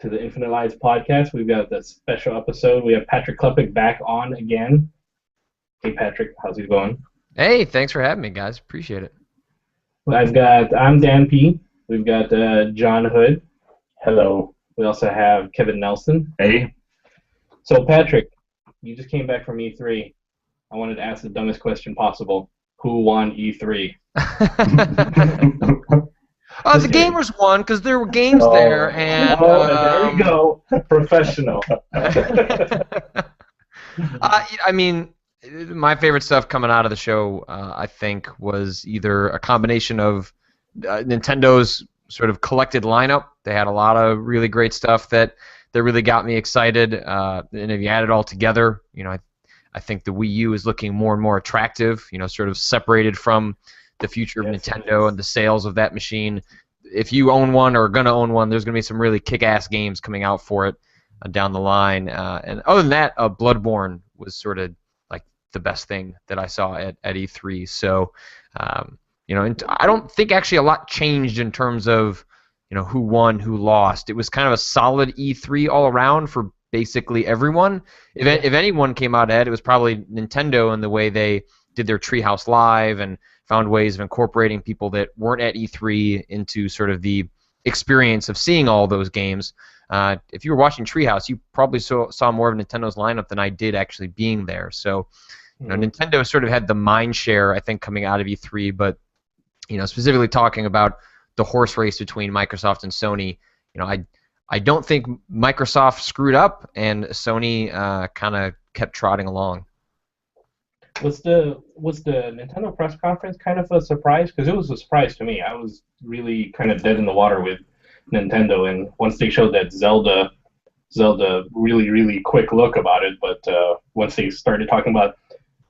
to the Infinite Lives podcast. We've got the special episode. We have Patrick Klepek back on again. Hey, Patrick, how's it going? Hey, thanks for having me, guys. Appreciate it. I'm Dan P. We've got John Hood. Hello. We also have Kevin Nelson. Hey. So, Patrick, you just came back from E3. I wanted to ask the dumbest question possible. Who won E3? The gamers won because there were games there, and there we go, professional. I mean, my favorite stuff coming out of the show, I think, was either a combination of Nintendo's sort of collected lineup. They had a lot of really great stuff that really got me excited, and if you add it all together, I think the Wii U is looking more and more attractive. Sort of separated from the future of Nintendo and the sales of that machine. If you own one or are going to own one, there's going to be some really kick-ass games coming out for it down the line. And other than that, Bloodborne was sort of like the best thing that I saw at E3. So, and I don't think actually a lot changed in terms of, who won, who lost. It was kind of a solid E3 all around for basically everyone. If anyone came out ahead, it was probably Nintendo in the way they did their Treehouse Live and found ways of incorporating people that weren't at E3 into sort of the experience of seeing all those games. If you were watching Treehouse, you probably saw more of Nintendo's lineup than I did actually being there. So, Nintendo sort of had the mind share, I think, coming out of E3, but, specifically talking about the horse race between Microsoft and Sony, I don't think Microsoft screwed up, and Sony kind of kept trotting along. Was the Nintendo press conference kind of a surprise? Because it was a surprise to me. I was really kind of dead in the water with Nintendo, and once they showed that Zelda really, really quick look about it, but once they started talking about,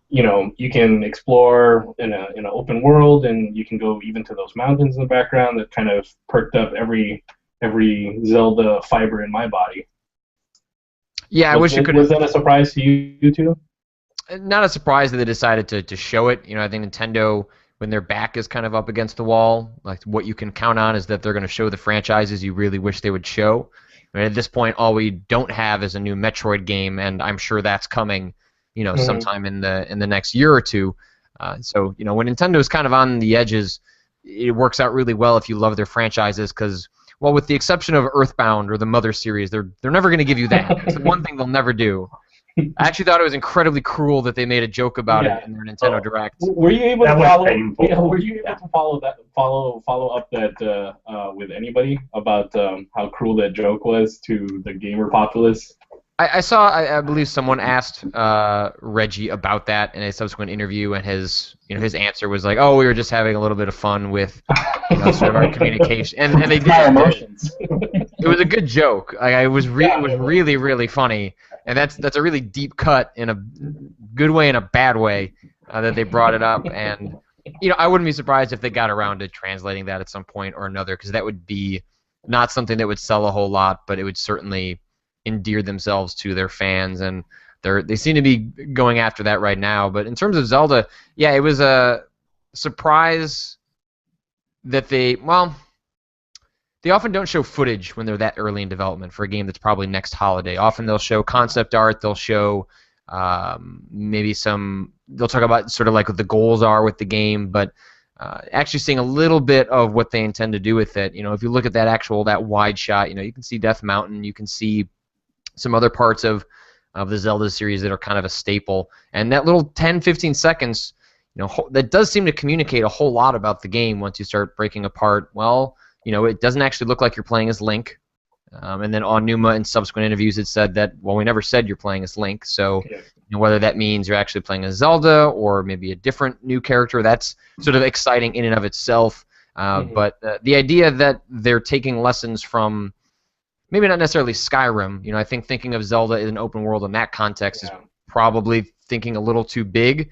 you can explore in an open world, and you can go even to those mountains in the background, that kind of perked up every Zelda fiber in my body. Yeah, I wish it could. Was that a surprise to you too? Not a surprise that they decided to show it. I think Nintendo, when their back is kind of up against the wall, like what you can count on is that they're going to show the franchises you really wish they would show. At this point, all we don't have is a new Metroid game, and I'm sure that's coming, sometime in the next year or two. So, when Nintendo's kind of on the edges, it works out really well if you love their franchises because, well, with the exception of Earthbound or the Mother series, they're never going to give you that. It's the one thing they'll never do. I actually thought it was incredibly cruel that they made a joke about it in their Nintendo Direct. Were you able to follow? Yeah, were you able to follow up that with anybody about how cruel that joke was to the gamer populace? I saw. I believe someone asked Reggie about that in a subsequent interview, and his answer was like, "Oh, we were just having a little bit of fun with sort of our communication." And they did. My emotions. It was a good joke. It was really, really funny. And that's a really deep cut in a good way and a bad way that they brought it up. And I wouldn't be surprised if they got around to translating that at some point or another, because that would be not something that would sell a whole lot, but it would certainly endear themselves to their fans, and they seem to be going after that right now. But in terms of Zelda, yeah, it was a surprise that they often don't show footage when they're that early in development for a game that's probably next holiday. Often they'll show concept art, they'll show they'll talk about sort of like what the goals are with the game, but actually seeing a little bit of what they intend to do with it. If you look at that wide shot, you can see Death Mountain, you can see some other parts of the Zelda series that are kind of a staple. And that little 10-15 seconds, that does seem to communicate a whole lot about the game once you start breaking apart. Well, it doesn't actually look like you're playing as Link. And then Onuma in subsequent interviews had said that, well, we never said you're playing as Link. So whether that means you're actually playing as Zelda or maybe a different new character, that's sort of exciting in and of itself. But the idea that they're taking lessons from maybe not necessarily Skyrim. I think thinking of Zelda in an open world in that context is probably thinking a little too big.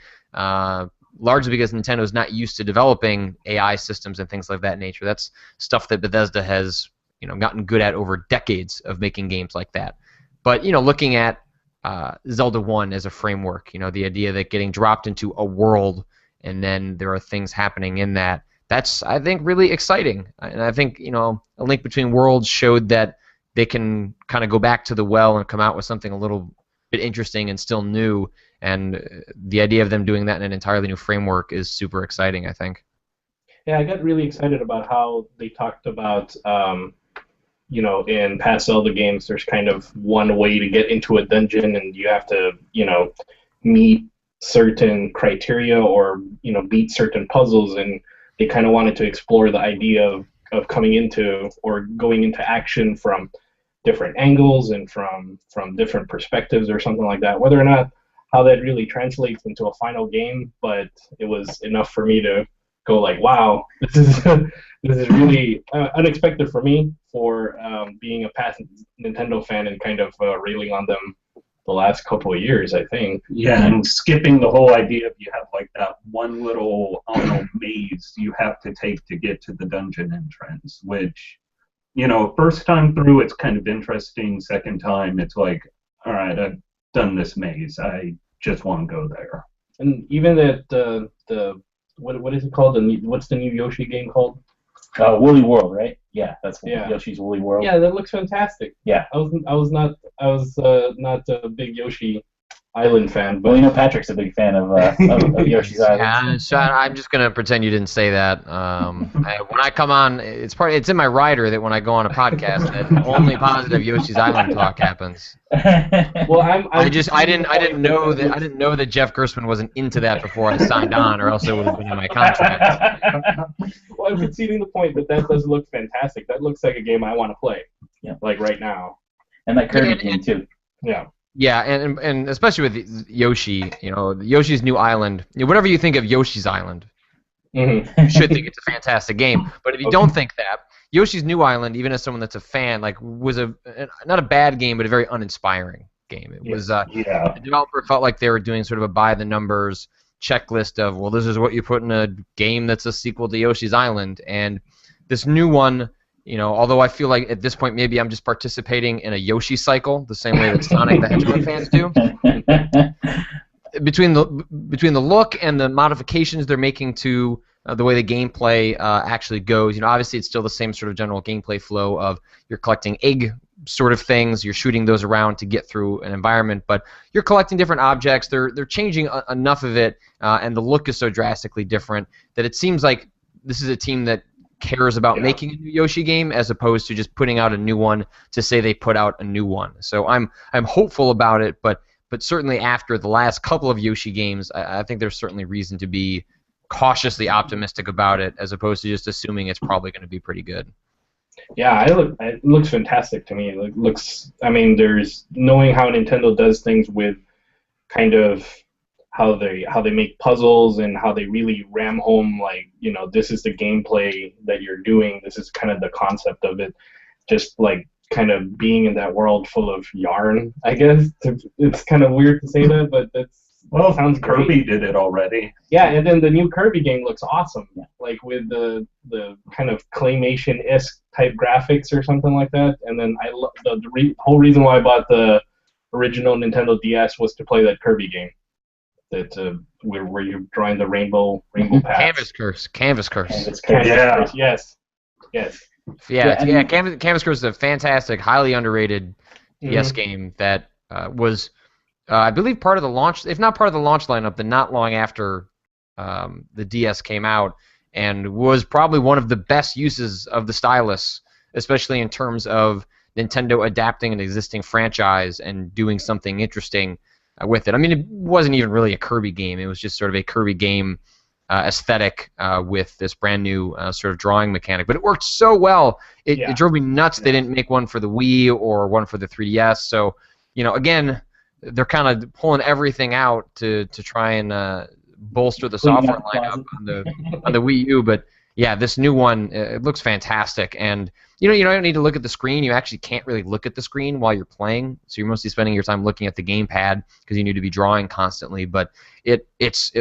Largely because Nintendo's not used to developing AI systems and things like that nature. That's stuff that Bethesda has, gotten good at over decades of making games like that. But, looking at Zelda 1 as a framework, the idea that getting dropped into a world and then there are things happening in that, that's, I think, really exciting. And I think, A Link Between Worlds showed that they can kind of go back to the well and come out with something a little bit interesting and still new. And the idea of them doing that in an entirely new framework is super exciting, I think. Yeah, I got really excited about how they talked about, in past Zelda games, there's kind of one way to get into a dungeon, and you have to, meet certain criteria or, beat certain puzzles, and they kind of wanted to explore the idea of coming into or going into action from different angles and from different perspectives or something like that. Whether or not how that really translates into a final game, but it was enough for me to go like, wow, this is this is really unexpected for me for being a past Nintendo fan and kind of railing on them the last couple of years, I think. Yeah, and skipping the whole idea of you have like that one little, I don't know, maze you have to take to get to the dungeon entrance, which, first time through it's kind of interesting. Second time it's like, all right, I've done this maze. I just want to go there. And even that the what is it called? What's the new Yoshi game called? Woolly World, right? Yeah, that's Yeah. Yoshi's Woolly World. Yeah, that looks fantastic. Yeah. I was not a big Yoshi Island fan, Well, but Patrick's a big fan of Yoshi's Island. Yeah, so I'm just gonna pretend you didn't say that. When I come on, it's in my rider that when I go on a podcast, that only positive Yoshi's Island talk happens. well, I didn't know that Jeff Gerstmann wasn't into that before I signed on, or else it would have been in my contract. Well, I'm conceding the point that does look fantastic. That looks like a game I want to play. Yeah. Like right now. And that Kirby game too. Yeah. Yeah, and especially with Yoshi, Yoshi's New Island. Whatever you think of Yoshi's Island, Mm-hmm. you should think it's a fantastic game. But if you don't think that, Yoshi's New Island, even as someone that's a fan, was not a bad game, but a very uninspiring game. It was the developer felt like they were doing sort of a by the numbers checklist of, well, this is what you put in a game that's a sequel to Yoshi's Island, and this new one. Although I feel like at this point maybe I'm just participating in a Yoshi cycle, the same way that Sonic the Hedgehog fans do. Between the look and the modifications they're making to the way the gameplay actually goes, obviously it's still the same sort of general gameplay flow of you're collecting egg sort of things, you're shooting those around to get through an environment, but you're collecting different objects. They're changing enough of it, and the look is so drastically different that it seems like this is a team that cares about making a new Yoshi game as opposed to just putting out a new one to say they put out a new one. So I'm hopeful about it, but certainly after the last couple of Yoshi games, I think there's certainly reason to be cautiously optimistic about it as opposed to just assuming it's probably going to be pretty good. Yeah, it looks fantastic to me. It looks, there's knowing how Nintendo does things with kind of how they make puzzles and how they really ram home, like, this is the gameplay that you're doing. This is kind of the concept of it. Just like kind of being in that world full of yarn, I guess. It's kind of weird to say that, but sounds Kirby great. did it already. Yeah, and then the new Kirby game looks awesome. Like with the kind of claymation-esque type graphics or something like that. And then the whole reason why I bought the original Nintendo DS was to play that Kirby game. That where you're drawing the rainbow paths. Canvas Curse. Curse. Yes. Canvas Curse is a fantastic, highly underrated DS game that was, I believe, part of the launch, if not part of the launch lineup, then not long after the DS came out, and was probably one of the best uses of the stylus, especially in terms of Nintendo adapting an existing franchise and doing something interesting with it. It wasn't even really a Kirby game. It was just sort of a Kirby game aesthetic with this brand new sort of drawing mechanic. But it worked so well. It drove me nuts they didn't make one for the Wii or one for the 3DS. So, again, they're kind of pulling everything out to try and bolster the software lineup on the Wii U. But yeah, this new one, it looks fantastic. And you don't need to look at the screen. You actually can't really look at the screen while you're playing, so you're mostly spending your time looking at the gamepad because you need to be drawing constantly. But it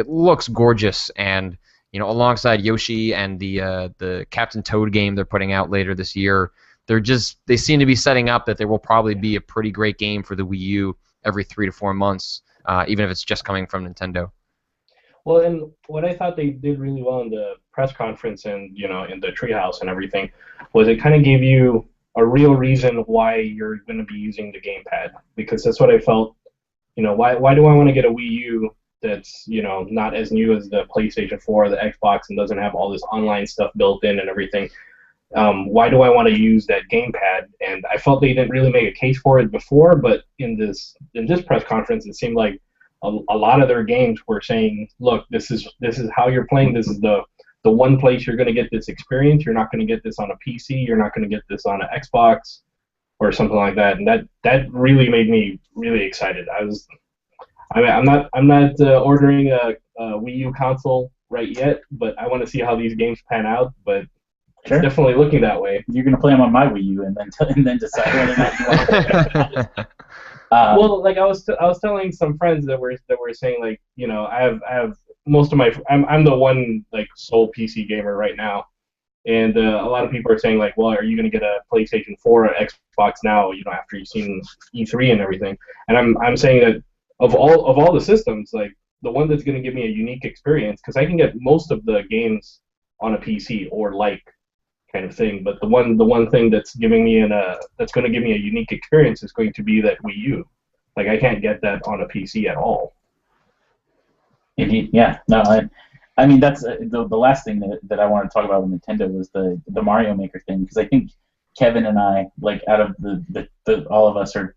looks gorgeous, and alongside Yoshi and the Captain Toad game they're putting out later this year, they seem to be setting up that there will probably be a pretty great game for the Wii U every 3 to 4 months, even if it's just coming from Nintendo. Well, and what I thought they did really well in the press conference and in the treehouse and everything was it kind of gave you a real reason why you're going to be using the gamepad, because that's what I felt. Why do I want to get a Wii U that's not as new as the PlayStation 4 or the Xbox and doesn't have all this online stuff built in and everything? Why do I want to use that gamepad? And I felt they didn't really make a case for it before, but in this press conference, it seemed like a lot of their games were saying, look, this is how you're playing. This is the one place you're going to get this experience. You're not going to get this on a PC. You're not going to get this on an Xbox or something like that. And that really made me really excited. I'm not ordering a Wii U console right yet, but I want to see how these games pan out. But Sure. it's definitely looking that way. You're going to play them on my Wii U and then decide whether or not you want to. Well, like I was telling some friends that were saying, like, I have most of my I'm the one like sole PC gamer right now, and a lot of people are saying, like, well, are you going to get a PlayStation 4 or Xbox now? After you've seen E3 and everything. And I'm saying that of all the systems, like, the one that's going to give me a unique experience, because I can get most of the games on a PC or like kind of thing, but the one thing that's giving me that's going to give me a unique experience is going to be that Wii U. Like, I can't get that on a PC at all. Indeed, yeah. No, I mean that's the last thing that I want to talk about with Nintendo was the Mario Maker thing, because I think Kevin and I, like, out of the all of us are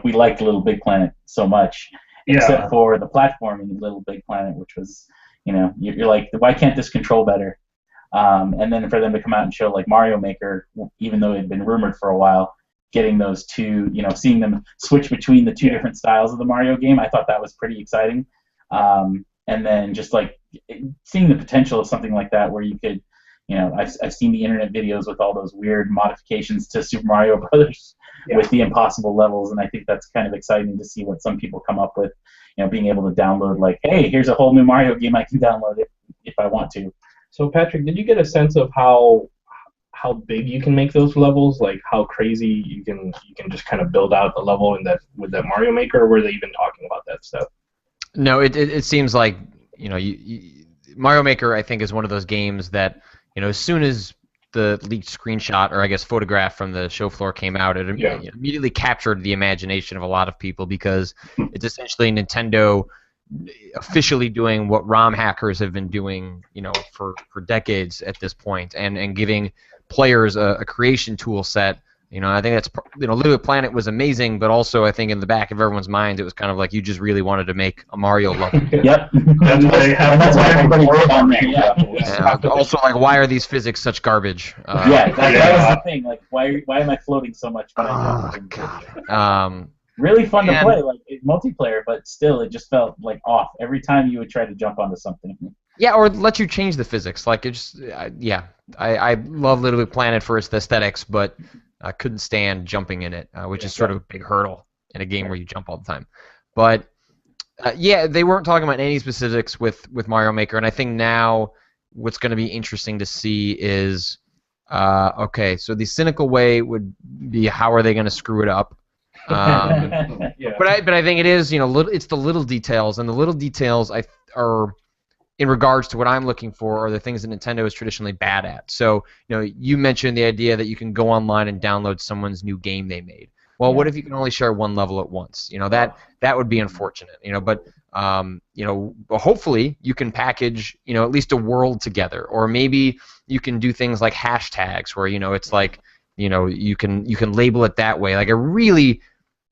we liked Little Big Planet so much, except for the platforming in Little Big Planet, which was, you're like, why can't this control better? And then for them to come out and show, like, Mario Maker, even though it had been rumored for a while, getting those two, seeing them switch between the two different styles of the Mario game, I thought that was pretty exciting. And then just, like, seeing the potential of something like that where you could, I've seen the internet videos with all those weird modifications to Super Mario Brothers with the impossible levels, and I think that's kind of exciting to see what some people come up with, being able to download, like, hey, here's a whole new Mario game I can download if I want to. So, Patrick, did you get a sense of how big you can make those levels? Like, how crazy you can just kind of build out the level with that Mario Maker, or were they even talking about that stuff? No, it seems like Mario Maker, I think, is one of those games that as soon as the leaked screenshot, or I guess photograph from the show floor came out, it immediately captured the imagination of a lot of people, because it's essentially Nintendo officially doing what ROM hackers have been doing, for decades at this point, and giving players a creation tool set. I think that's, Little Big Planet was amazing, but also I think in the back of everyone's mind it was kind of like you just really wanted to make a Mario level. Yep. That's why everybody worked on that. Yeah. Also, like, why are these physics such garbage? That was the thing. Like, why am I floating so much when I jump? God. Really fun to play, like, multiplayer, but still, it just felt like off every time you would try to jump onto something. Yeah, or let you change the physics. Like, it just, I love Little Big Planet for its aesthetics, but I couldn't stand jumping in it, which is sort of a big hurdle in a game where you jump all the time. But they weren't talking about any specifics with Mario Maker, and I think now what's going to be interesting to see is, okay, so the cynical way would be, how are they going to screw it up? But I think it is, it's the little details, and the little details are, in regards to what I'm looking for, are the things that Nintendo is traditionally bad at. So, you mentioned the idea that you can go online and download someone's new game they made. Well, what if you can only share one level at once? That would be unfortunate. But hopefully you can package, at least a world together, or maybe you can do things like hashtags, where it's like, you can label it that way. Like,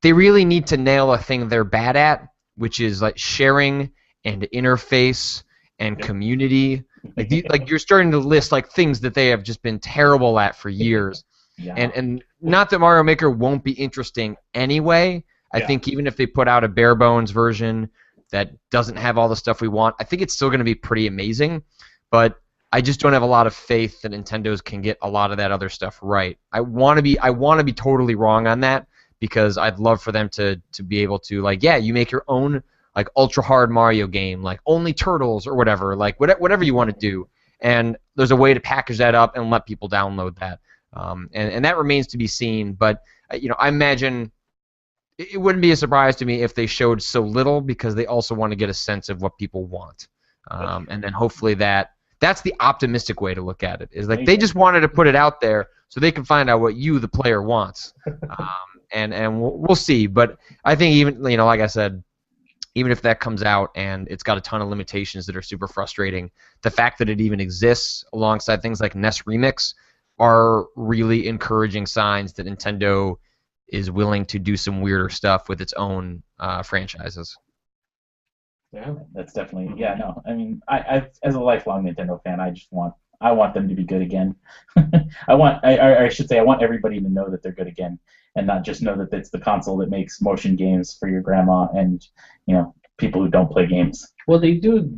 they really need to nail a thing they're bad at, which is, like, sharing and interface and community. Like you're starting to list, like, things that they have just been terrible at for years. And not that Mario Maker won't be interesting anyway. I think even if they put out a bare bones version that doesn't have all the stuff we want, I think it's still going to be pretty amazing. But I just don't have a lot of faith that Nintendo's can get a lot of that other stuff right. I want to be totally wrong on that, because I'd love for them to be able to, like, you make your own, like, ultra hard Mario game, like only turtles or whatever, like whatever you want to do, and there's a way to package that up and let people download that, and that remains to be seen. But I imagine it wouldn't be a surprise to me if they showed so little, because they also want to get a sense of what people want, and then hopefully that's the optimistic way to look at it, is like they just wanted to put it out there so they can find out what you, the player, wants. And we'll see. But I think even, like I said, even if that comes out and it's got a ton of limitations that are super frustrating, the fact that it even exists alongside things like NES Remix are really encouraging signs that Nintendo is willing to do some weirder stuff with its own franchises. Yeah. That's definitely, yeah, no. I mean, I as a lifelong Nintendo fan, I want them to be good again. I should say, I want everybody to know that they're good again, and not just know that it's the console that makes motion games for your grandma and people who don't play games. Well, they do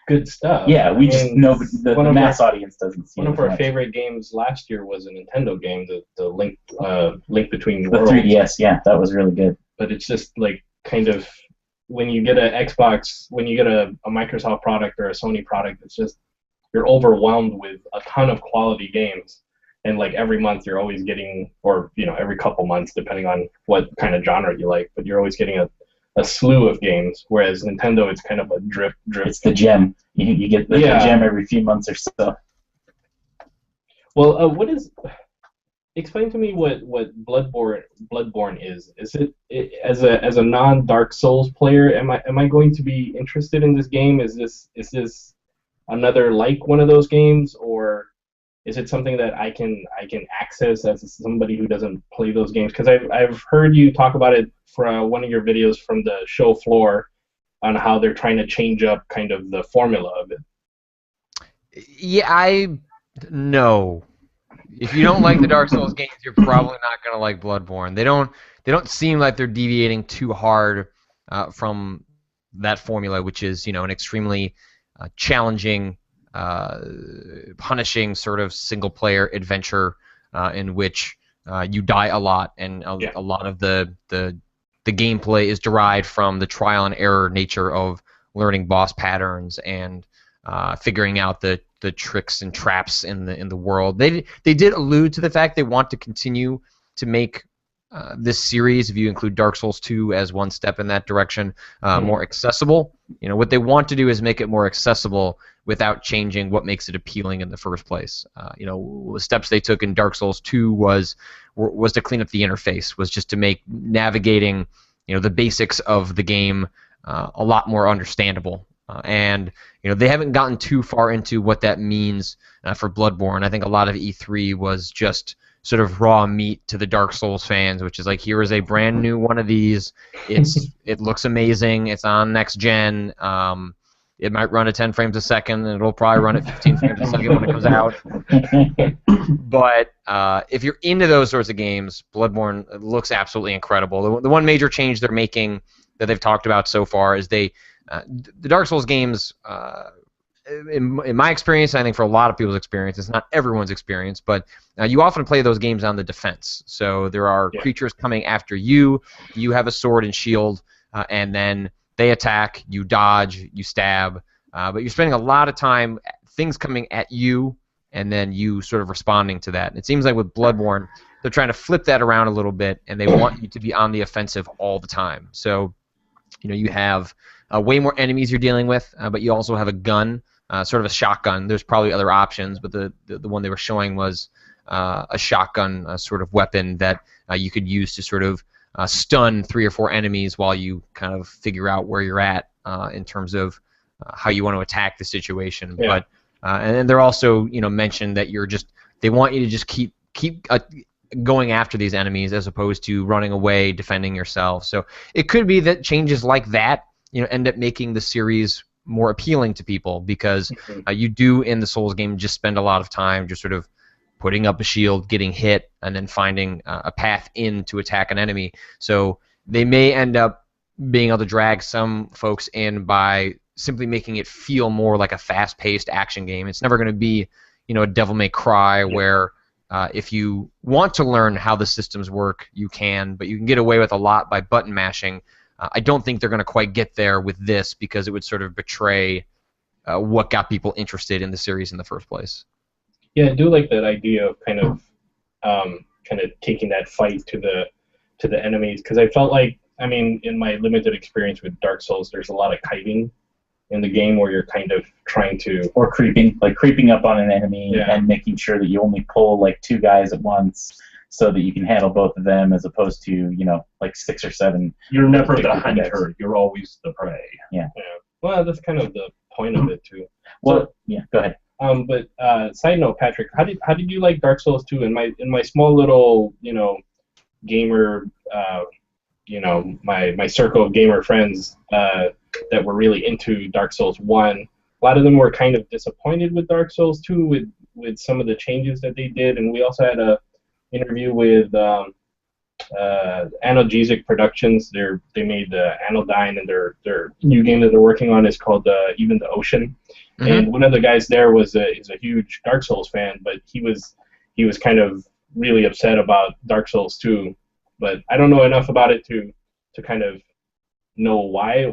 good stuff. Yeah, we just know the mass audience doesn't see it. One of our much. favorite games last year was a Nintendo game, the Link Between The Worlds. 3DS, yeah, that was really good. But it's just like kind of when you get an Xbox, when you get a Microsoft product or a Sony product, it's just you're overwhelmed with a ton of quality games. And like every month you're always getting, or every couple months depending on what kind of genre you like, but you're always getting a slew of games. Whereas Nintendo, it's kind of a drip. It's the gem. You get the gem every few months or so. Well, explain to me what Bloodborne is. Is it as a non-Dark Souls player? Am I going to be interested in this game? Is this another like one of those games, or is it something that I can access as somebody who doesn't play those games? Because I've heard you talk about it for one of your videos from the show floor on how they're trying to change up kind of the formula of it. Yeah, no. If you don't like the Dark Souls games, you're probably not going to like Bloodborne. They don't seem like they're deviating too hard from that formula, which is an extremely challenging, punishing sort of single-player adventure in which you die a lot, and a lot of the gameplay is derived from the trial and error nature of learning boss patterns and figuring out the tricks and traps in the world. They did allude to the fact they want to continue to make this series, if you include Dark Souls 2 as one step in that direction, more accessible. What they want to do is make it more accessible without changing what makes it appealing in the first place. The steps they took in Dark Souls 2 was to clean up the interface, was just to make navigating the basics of the game a lot more understandable. And they haven't gotten too far into what that means for Bloodborne. I think a lot of E3 was just sort of raw meat to the Dark Souls fans, which is like, here is a brand new one of these. It looks amazing. It's on next gen. It might run at 10 frames a second, and it'll probably run at 15 frames a second when it comes out. But if you're into those sorts of games, Bloodborne looks absolutely incredible. The one major change they're making that they've talked about so far is the Dark Souls games, in my experience, I think for a lot of people's experience, it's not everyone's experience, but you often play those games on the defense. So there are creatures coming after you. You have a sword and shield, and then they attack, you dodge, you stab, but you're spending a lot of time things coming at you, and then you sort of responding to that. And it seems like with Bloodborne, they're trying to flip that around a little bit, and they want you to be on the offensive all the time. So, you have way more enemies you're dealing with, but you also have a gun, sort of a shotgun. There's probably other options, but the one they were showing was a shotgun sort of weapon that you could use to sort of stun 3 or 4 enemies while you kind of figure out where you're at in terms of how you want to attack the situation. Yeah. But and then they're also mentioned that they want you to just keep going after these enemies as opposed to running away, defending yourself. So it could be that changes like that end up making the series more appealing to people, because you do in the Souls game just spend a lot of time just sort of putting up a shield, getting hit, and then finding a path in to attack an enemy. So they may end up being able to drag some folks in by simply making it feel more like a fast-paced action game. It's never going to be a Devil May Cry where if you want to learn how the systems work, you can, but you can get away with a lot by button mashing. I don't think they're going to quite get there with this, because it would sort of betray what got people interested in the series in the first place. Yeah, I do like that idea of kind of taking that fight to the enemies, because I felt like, in my limited experience with Dark Souls, there's a lot of kiting in the game where you're kind of trying to or creeping up on an enemy and making sure that you only pull like 2 guys at once so that you can handle both of them as opposed to, like 6 or 7. You're never the hunter. You're always the prey. Yeah. Well, that's kind of the point of it too. Well, go ahead. But side note, Patrick, how did you like Dark Souls 2? In my small little, gamer, my circle of gamer friends that were really into Dark Souls 1, a lot of them were kind of disappointed with Dark Souls 2 with some of the changes that they did, and we also had a interview with Analgesic Productions. They made Anodyne, and their new game that they're working on is called Even the Ocean. Mm-hmm. And one of the guys there is a huge Dark Souls fan, but he was kind of really upset about Dark Souls 2. But I don't know enough about it to kind of know why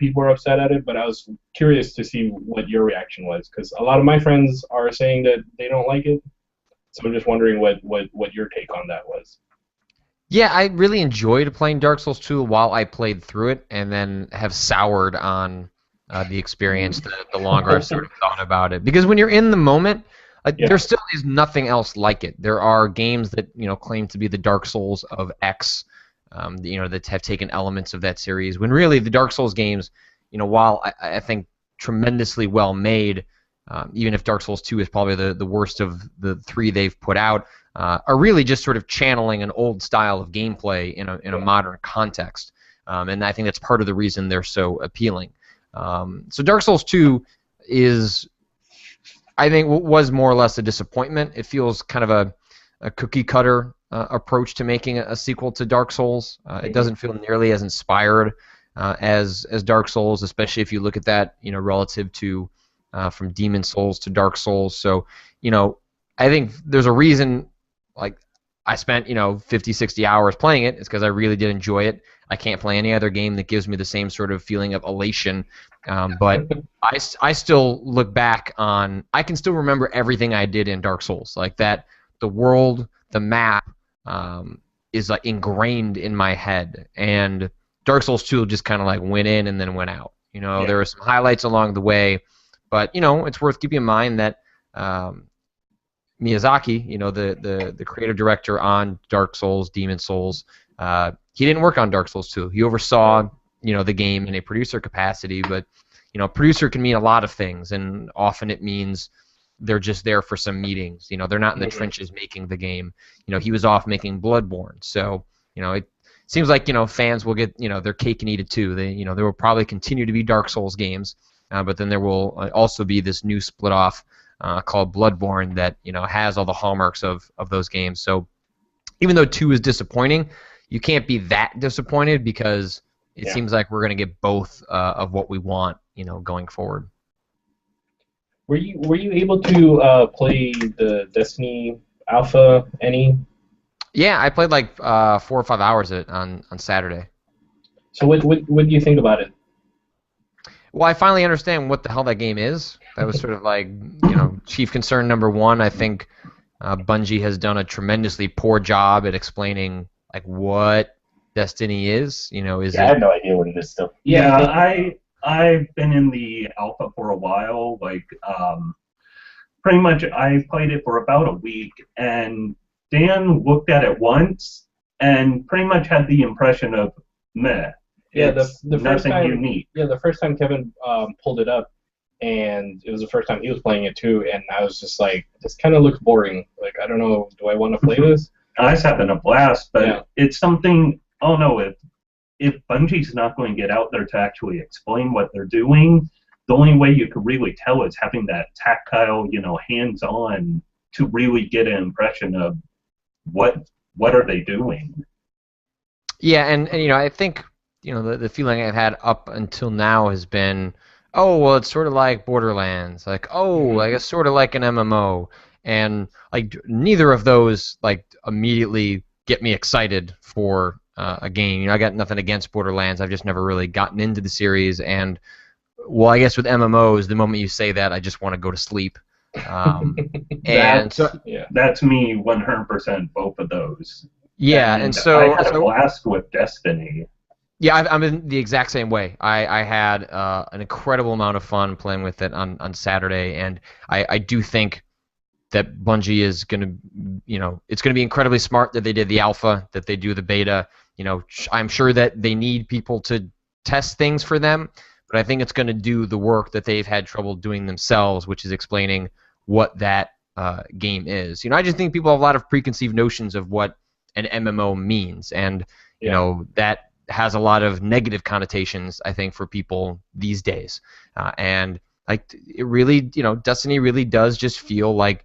people are upset at it. But I was curious to see what your reaction was, because a lot of my friends are saying that they don't like it. So I'm just wondering what your take on that was. Yeah, I really enjoyed playing Dark Souls 2 while I played through it, and then have soured on the experience the longer I've sort of thought about it. Because when you're in the moment, there still is nothing else like it. There are games that claim to be the Dark Souls of X, that have taken elements of that series. When really the Dark Souls games, while I think tremendously well made, even if Dark Souls 2 is probably the worst of the 3 they've put out, are really just sort of channeling an old style of gameplay in a modern context. And I think that's part of the reason they're so appealing. So Dark Souls 2 was more or less a disappointment. It feels kind of a cookie cutter approach to making a sequel to Dark Souls. It doesn't feel nearly as inspired as Dark Souls, especially if you look at that relative to from Demon Souls to Dark Souls. So I think there's a reason. Like, I spent 50, 60 hours playing it. It's because I really did enjoy it. I can't play any other game that gives me the same sort of feeling of elation. But I still look back on. I can still remember everything I did in Dark Souls. Like that, the world, the map, is like ingrained in my head. And Dark Souls 2 just kind of like went in and then went out. There were some highlights along the way, but it's worth keeping in mind that. Miyazaki, the creative director on Dark Souls, Demon Souls, he didn't work on Dark Souls 2. He oversaw, the game in a producer capacity, but, producer can mean a lot of things, and often it means they're just there for some meetings. They're not in the trenches making the game. He was off making Bloodborne, so, it seems like, fans will get, their cake and eat it too. There will probably continue to be Dark Souls games, but then there will also be this new split-off called Bloodborne that has all the hallmarks of those games. So even though 2 is disappointing, you can't be that disappointed because it seems like we're going to get both of what we want going forward. Were you able to play the Destiny Alpha any? Yeah, I played like 4 or 5 hours of it on Saturday. So what do you think about it? Well, I finally understand what the hell that game is. That was sort of like, chief concern number 1. I think Bungie has done a tremendously poor job at explaining like what Destiny is. I have no idea what it is still. Yeah, I've been in the alpha for a while. Like, pretty much, I played it for about a week, and Dan looked at it once and pretty much had the impression of meh. Yeah, the first time, unique. Yeah, the first time Kevin pulled it up, and it was the first time he was playing it too, and I was just like, this kind of looks boring. Like, I don't know, do I want to play this? I was having a blast, but it's something. Oh no, if Bungie's not going to get out there to actually explain what they're doing, the only way you could really tell is having that tactile, hands-on to really get an impression of what are they doing. Yeah, and I think. The feeling I've had up until now has been, oh, well, it's sort of like Borderlands. Like, oh, like it's sort of like an MMO. And, like, neither of those, like, immediately get me excited for a game. I got nothing against Borderlands. I've just never really gotten into the series. And, well, I guess with MMOs, the moment you say that, I just want to go to sleep. That's me 100%, both of those. Yeah, and so I had a blast with Destiny. Yeah, I'm in the exact same way. I had an incredible amount of fun playing with it on Saturday, and I do think that Bungie is going to, it's going to be incredibly smart that they did the alpha, that they do the beta. I'm sure that they need people to test things for them, but I think it's going to do the work that they've had trouble doing themselves, which is explaining what that game is. I just think people have a lot of preconceived notions of what an MMO means, and that has a lot of negative connotations, I think, for people these days. And like it really, Destiny really does just feel like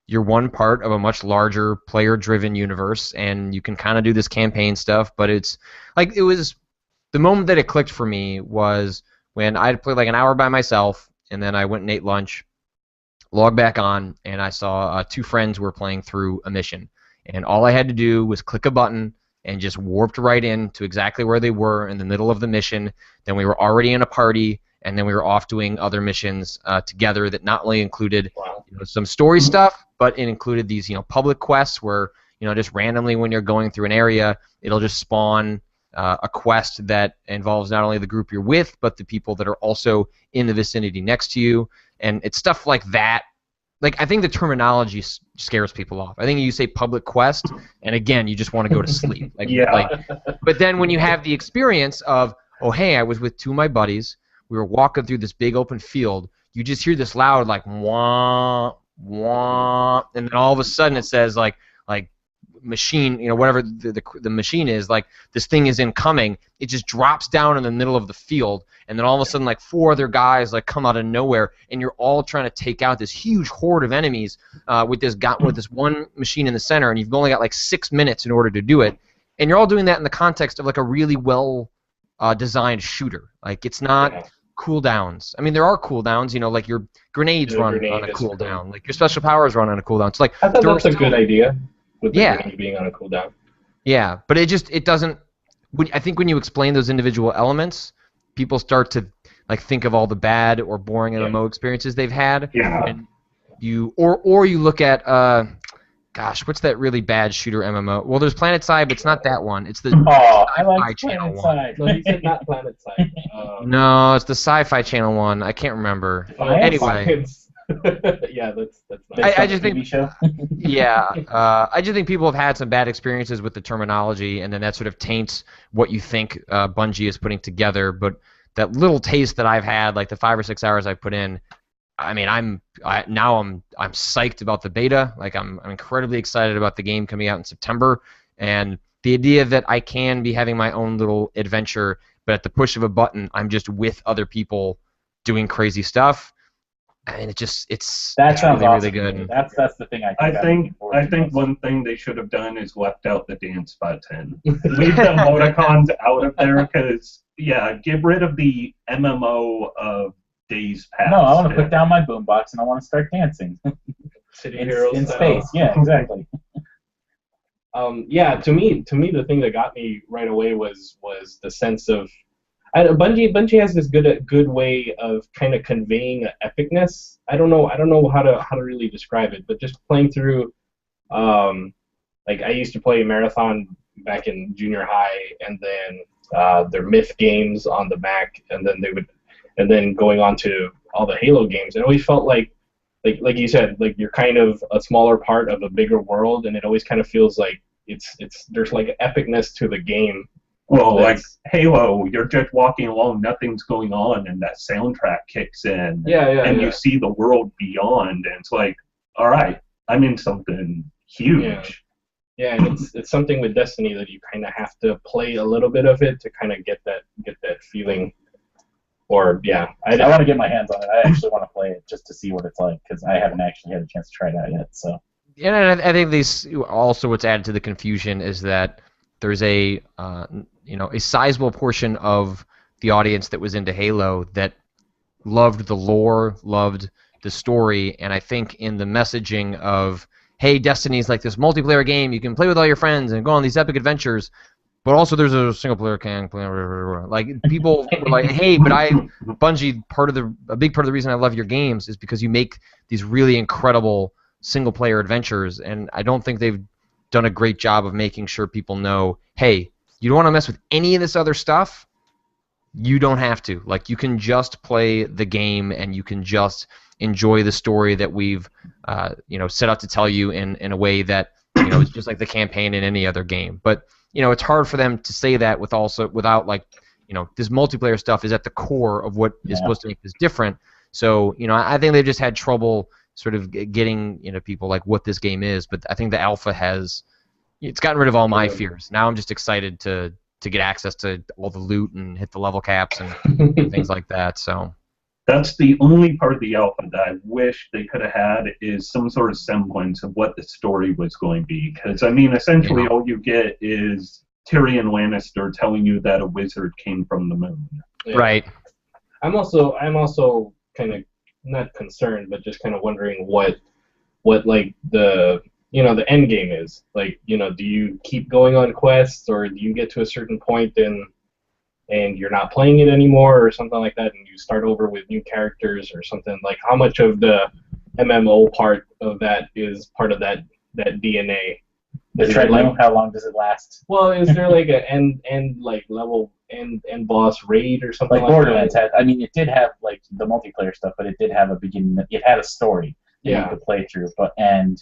you're one part of a much larger player-driven universe, and you can kind of do this campaign stuff. But it's like it was the moment that it clicked for me was when I had played like an hour by myself, and then I went and ate lunch, logged back on, and I saw two friends were playing through a mission, and all I had to do was click a button and just warped right in to exactly where they were in the middle of the mission. Then we were already in a party, and then we were off doing other missions together that not only included some story stuff, but it included these public quests where just randomly when you're going through an area, it'll just spawn a quest that involves not only the group you're with, but the people that are also in the vicinity next to you, and it's stuff like that. Like, I think the terminology scares people off. I think you say public quest, and again, you just want to go to sleep. But then when you have the experience of, oh, hey, I was with two of my buddies, we were walking through this big open field, you just hear this loud, like, wah, wah, and then all of a sudden it says, like machine, whatever the machine is, like, this thing is incoming. It just drops down in the middle of the field, and then all of a sudden, like, four other guys, like, come out of nowhere, and you're all trying to take out this huge horde of enemies with this one machine in the center, and you've only got, like, 6 minutes in order to do it, and you're all doing that in the context of, like, a really well designed shooter. Like, it's not cooldowns. I mean, there are cooldowns, like your grenades run on a cooldown, like your special powers run on a cooldown. It's like, I thought that's a good idea. With the grenade being on a cooldown. Yeah, but it doesn't. I think when you explain those individual elements, people start to like think of all the bad or boring MMO experiences they've had. Yeah. And you look at gosh, what's that really bad shooter MMO? Well, there's PlanetSide, but it's not that one. It's the Sci-Fi Channel one. No, he said not PlanetSide. No, it's the Sci-Fi Channel one. I can't remember. Anyway. Yeah, that's nice. I just think TV show. I just think people have had some bad experiences with the terminology, and then that sort of taints what you think Bungie is putting together. But that little taste that I've had, like the 5 or 6 hours I put in, I mean, I'm psyched about the beta. Like I'm incredibly excited about the game coming out in September, and the idea that I can be having my own little adventure, but at the push of a button, I'm just with other people doing crazy stuff. I mean, it's that sounds really, awesome. really good. That's the thing I think one thing they should have done is left out the dance button. Leave the emoticons out of there because get rid of the MMO of days past. No, I want to put down my boombox and I want to start dancing. in space. Yeah, exactly. To me, the thing that got me right away was the sense of Bungie has this good way of kind of conveying epicness. I don't know how to really describe it, but just playing through, like I used to play Marathon back in junior high, and then their Myth games on the Mac, and then going on to all the Halo games. It always felt like you said, like you're kind of a smaller part of a bigger world, and it always kind of feels like there's like epicness to the game. Well, like Halo, you're just walking along, nothing's going on, and that soundtrack kicks in. And you see the world beyond, and it's like, all right, I'm in something huge. Yeah, and it's something with Destiny that you kind of have to play a little bit of it to kind of get that feeling. Or I want to get my hands on it. I actually want to play it just to see what it's like because I haven't actually had a chance to try it out yet. So. And I think also what's added to the confusion is that there's a sizable portion of the audience that was into Halo that loved the lore, loved the story, and I think in the messaging of, hey, Destiny's like this multiplayer game, you can play with all your friends and go on these epic adventures, but also there's a single-player campaign, like people were like, hey, but Bungie, a big part of the reason I love your games is because you make these really incredible single-player adventures, and I don't think they've done a great job of making sure people know, hey, you don't want to mess with any of this other stuff, you don't have to. Like, you can just play the game, and you can just enjoy the story that we've set out to tell you in a way that it's just like the campaign in any other game. But it's hard for them to say that without like this multiplayer stuff is at the core of what is supposed to make this different. So I think they've just had trouble sort of getting people like what this game is. But I think the alpha it's gotten rid of all my fears. Now I'm just excited to get access to all the loot and hit the level caps and things like that. So that's the only part of the alpha that I wish they could have had, is some sort of semblance of what the story was going to be. Because, I mean, essentially all you get is Tyrion Lannister telling you that a wizard came from the moon. Yeah. Right. I'm also kind of not concerned, but just kind of wondering what like the the end game is. Like, do you keep going on quests, or do you get to a certain point and you're not playing it anymore, or something like that, and you start over with new characters or something? Like, how much of the MMO part of that is part of that DNA? The treadmill, how long does it last? Well, is there like a end like level end boss raid or something like Borderlands that? I mean, it did have like the multiplayer stuff, but it did have a beginning. It had a story that you could play through. And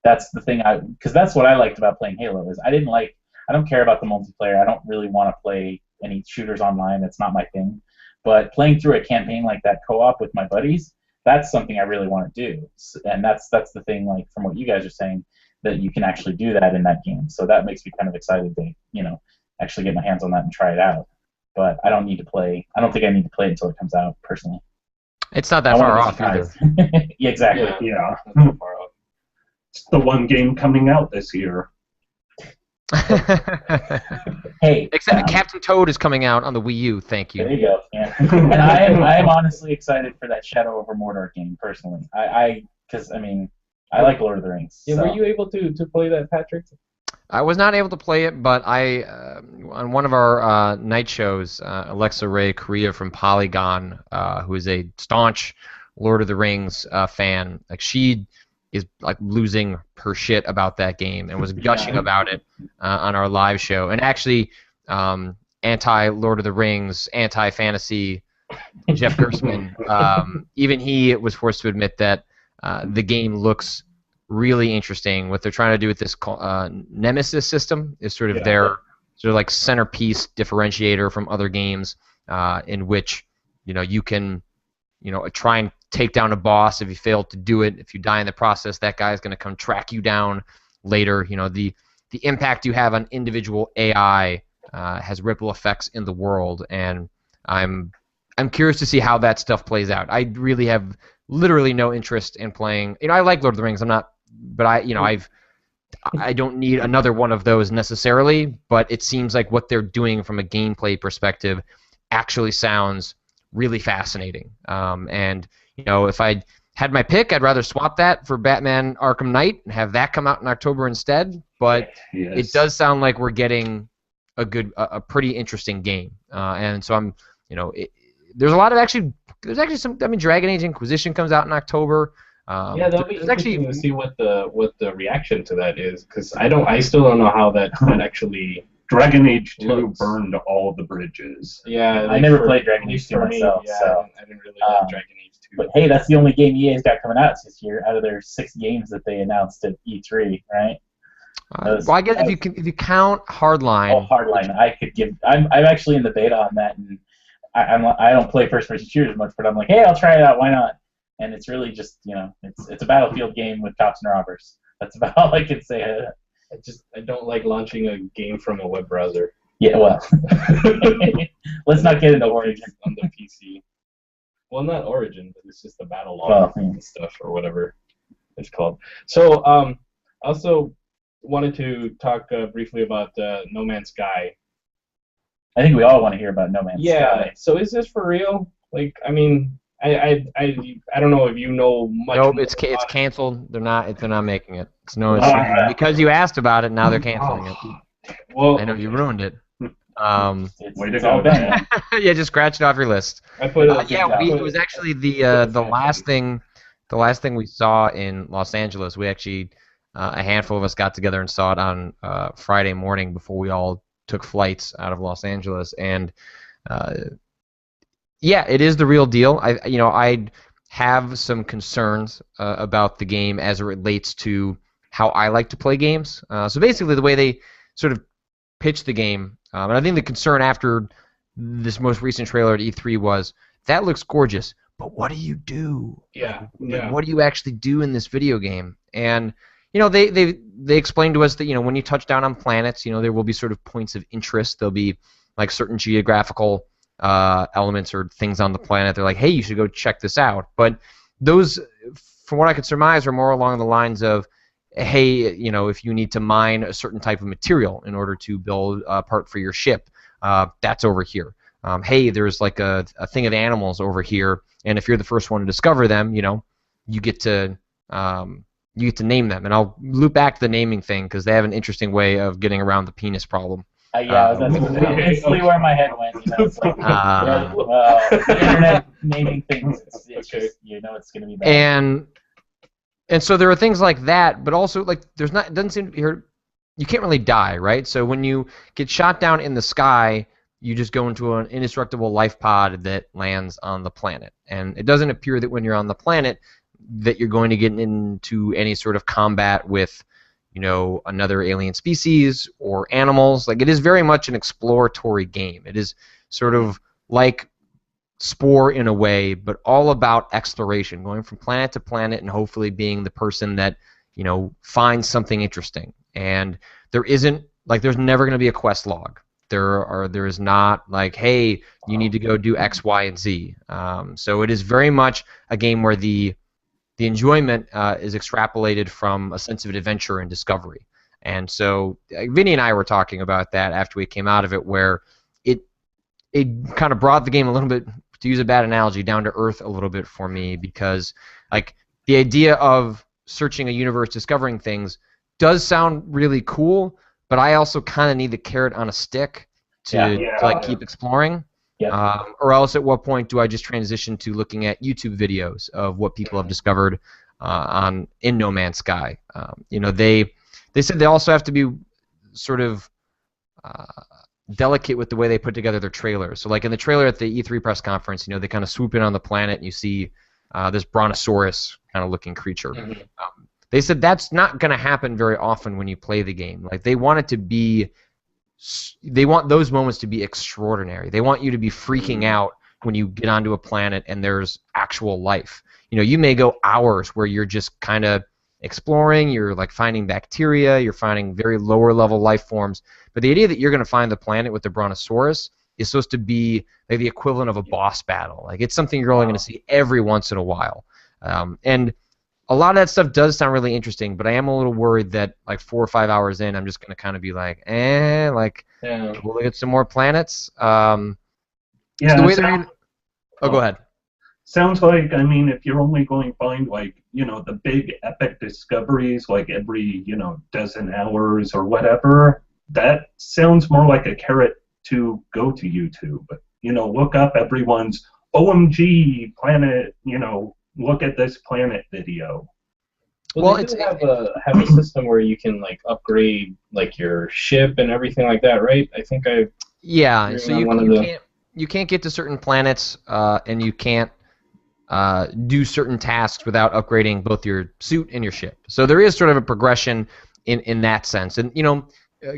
that's the thing, because that's what I liked about playing Halo, is I don't care about the multiplayer. I don't really want to play any shooters online. That's not my thing. But playing through a campaign like that co-op with my buddies, that's something I really want to do. And that's the thing, like, from what you guys are saying, that you can actually do that in that game. So that makes me kind of excited to, actually get my hands on that and try it out. But I don't think I need to play it until it comes out, personally. It's not that far off either. Yeah, exactly. Yeah. Not that far off. It's the one game coming out this year. Hey, except Captain Toad is coming out on the Wii U. Thank you. There you go. Yeah. And I am honestly excited for that Shadow over Mordor game, personally. Because I like Lord of the Rings. Yeah, so. Were you able to play that, Patrick? I was not able to play it, but on one of our night shows, Alexa Ray Korea from Polygon, who is a staunch Lord of the Rings fan, like, she is like losing her shit about that game and was gushing about it on our live show. And actually, anti-Lord of the Rings, anti-fantasy Jeff Gerstmann, even he was forced to admit that the game looks really interesting. What they're trying to do with this Nemesis system is sort of their sort of like centerpiece differentiator from other games, in which you can try and take down a boss. If you fail to do it, if you die in the process, that guy is going to come track you down later. The impact you have on individual AI has ripple effects in the world, and I'm curious to see how that stuff plays out. I really have literally no interest in playing. I like Lord of the Rings. I don't need another one of those necessarily. But it seems like what they're doing from a gameplay perspective actually sounds really fascinating. And if I had my pick, I'd rather swap that for Batman Arkham Knight and have that come out in October instead. But it does sound like we're getting a pretty interesting game. And so I'm, there's a lot of there's actually some. Dragon Age Inquisition comes out in October. That'll be interesting to see what the reaction to that is, because I still don't know how that actually. Dragon Age 2 burned all the bridges. Yeah, I never played Dragon Age 2 myself, so I didn't really like Dragon Age 2. But hey, that's the only game EA's got coming out this year out of their 6 games that they announced at E3, right? Well, I guess if you count Hardline. Oh, Hardline! I could give. I'm actually in the beta on that, and I don't play first-person shooters much, but I'm like, hey, I'll try it out. Why not? And it's really just it's a Battlefield game with cops and robbers. That's about all I can say. I don't like launching a game from a web browser. Yeah, well, let's not get into Origin on the PC. Well, not Origin, but it's just the battle log and stuff or whatever it's called. So, also wanted to talk briefly about No Man's Sky. I think we all want to hear about No Man's Sky. Yeah. So, is this for real? Like, I mean, I don't know if you know much. Nope, it's canceled. They're not making it. Because you asked about it. Now they're canceling it. Well, I know you ruined it. Way to go, Ben. Yeah, just scratch it off your list. I put it. It was actually the last thing. The last thing we saw in Los Angeles. We actually a handful of us got together and saw it on Friday morning before we all took flights out of Los Angeles, and yeah, it is the real deal. I have some concerns about the game as it relates to how I like to play games. So basically, the way they sort of pitch the game, and I think the concern after this most recent trailer at E3 was that looks gorgeous, but what do you do? Yeah, Like, yeah. what do you actually do in this video game? And they explained to us that when you touch down on planets, there will be sort of points of interest. There'll be like certain geographical elements or things on the planet. They're like, hey, you should go check this out. But those, from what I could surmise, are more along the lines of, hey, if you need to mine a certain type of material in order to build a part for your ship, that's over here. Hey, there's like a thing of animals over here, and if you're the first one to discover them, you get to name them. And I'll loop back to the naming thing because they have an interesting way of getting around the penis problem. Yeah, that's instantly where my head went. It's like, the internet naming things, it's just, it's going to be bad. And so there are things like that, but also like it doesn't seem to be you can't really die, right? So when you get shot down in the sky, you just go into an indestructible life pod that lands on the planet. And it doesn't appear that when you're on the planet that you're going to get into any sort of combat with another alien species or animals. Like, it is very much an exploratory game. It is sort of like Spore in a way, but all about exploration, going from planet to planet and hopefully being the person that, finds something interesting. And there's never going to be a quest log. There is not like, hey, you need to go do X, Y, and Z. So it is very much a game where the enjoyment is extrapolated from a sense of adventure and discovery. And so Vinny and I were talking about that after we came out of it, where it kind of brought the game a little bit, to use a bad analogy, down to earth a little bit for me, because like the idea of searching a universe, discovering things, does sound really cool, but I also kind of need the carrot on a stick to keep exploring. Yeah. Or else, at what point do I just transition to looking at YouTube videos of what people have discovered in No Man's Sky? They said they also have to be sort of delicate with the way they put together their trailers. So, like in the trailer at the E3 press conference, they kind of swoop in on the planet and you see this brontosaurus kind of looking creature. Mhm. They said that's not going to happen very often when you play the game. Like, they want those moments to be extraordinary. They want you to be freaking out when you get onto a planet and there's actual life. You may go hours where you're just kind of exploring, you're like finding bacteria, you're finding very lower level life forms, but the idea that you're going to find the planet with the brontosaurus is supposed to be like the equivalent of a boss battle. Like, it's something you're only going to see every once in a while. And a lot of that stuff does sound really interesting, but I am a little worried that like 4 or 5 hours in, I'm just going to kind of be like, we'll look at some more planets. So the way go ahead. Sounds like, if you're only going to find the big epic discoveries like every, dozen hours or whatever, that sounds more like a carrot to go to YouTube. Look up everyone's OMG planet, look at this planet video. Well, they do have a system where you can like upgrade like your ship and everything like that, right? I think so you can't get to certain planets, and you can't do certain tasks without upgrading both your suit and your ship. So there is sort of a progression in that sense. And